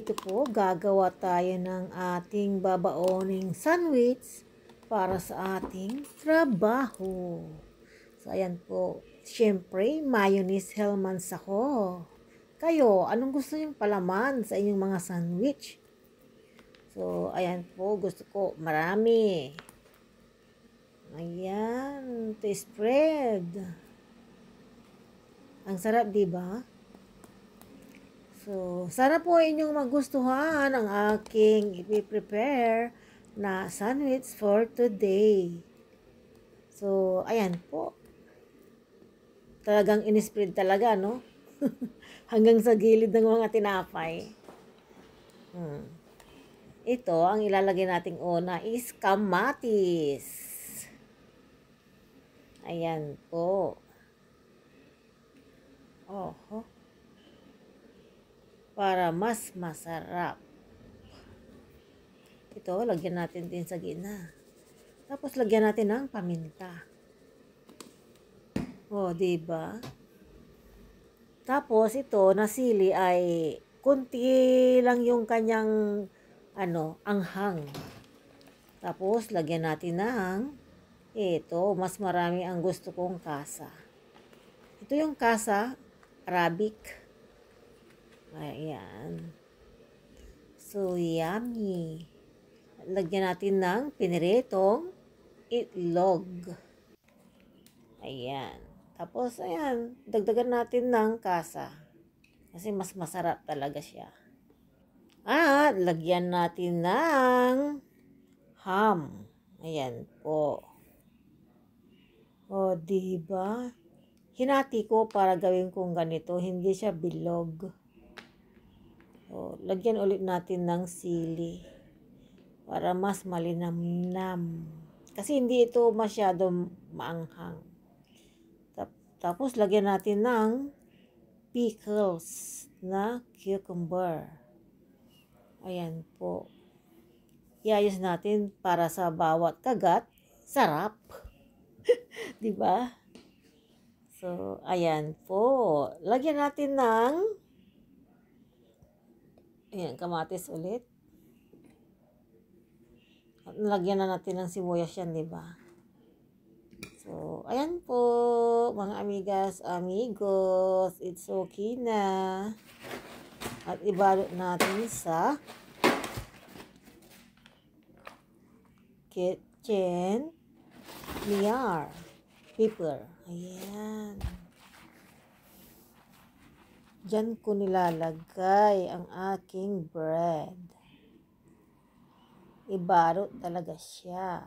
ito po, gagawa tayo ng ating babaoning sandwich para sa ating trabaho. So, ayan po. Siyempre, mayonnaise Hellmann's ako. Kayo, anong gusto niyong palaman sa inyong mga sandwich? So, ayan po. Gusto ko marami. Ayan. To spread. Ang sarap, diba? So, sana po inyong magustuhan ang aking ipiprepare na sandwich for today. So, ayan po. Talagang in-spread talaga, no? Hanggang sa gilid ng mga tinapay. Ito, ang ilalagay nating una is kamatis. Ayan po. Oho. Para mas masarap. Ito, lagyan natin din sa gitna. Tapos, lagyan natin ng paminta. O, diba? Tapos, ito, na sili ay kunti lang yung kanyang, anghang. Tapos, lagyan natin ng, ito, mas marami ang gusto kong kasa. Ito yung kasa, Arabic. Ayan. So, yummy. Lagyan natin ng piniritong itlog. Ayan. Tapos, ayan. Dagdagan natin ng kasa. Kasi mas masarap talaga siya. At, lagyan natin ng ham. Ayan po. O, diba? Hinati ko para gawin kong ganito. Hindi siya bilog. O, lagyan ulit natin ng sili para mas malinamnam. Kasi hindi ito masyadong maanghang. Tapos, lagyan natin ng pickles na cucumber. Ayan po. Iayos natin para sa bawat kagat. Sarap. Diba? So, ayan po. Lagyan natin ng kamatis ulit. At nalagyan na natin ng sibuyas yan, diba? So, ayan po, mga amigas, amigos. It's okay na. At ibalot natin sa kitchen paper. Ayan. Diyan ko nilalagay ang aking bread. Ibarot talaga siya.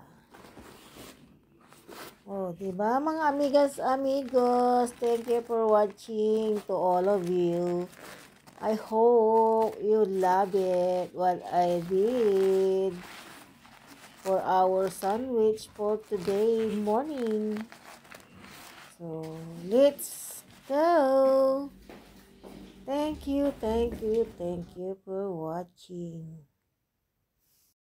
Oh, diba mga amigas, amigos? Thank you for watching to all of you. I hope you love it what I did for our sandwich for today morning. So, let's go. Thank you for watching.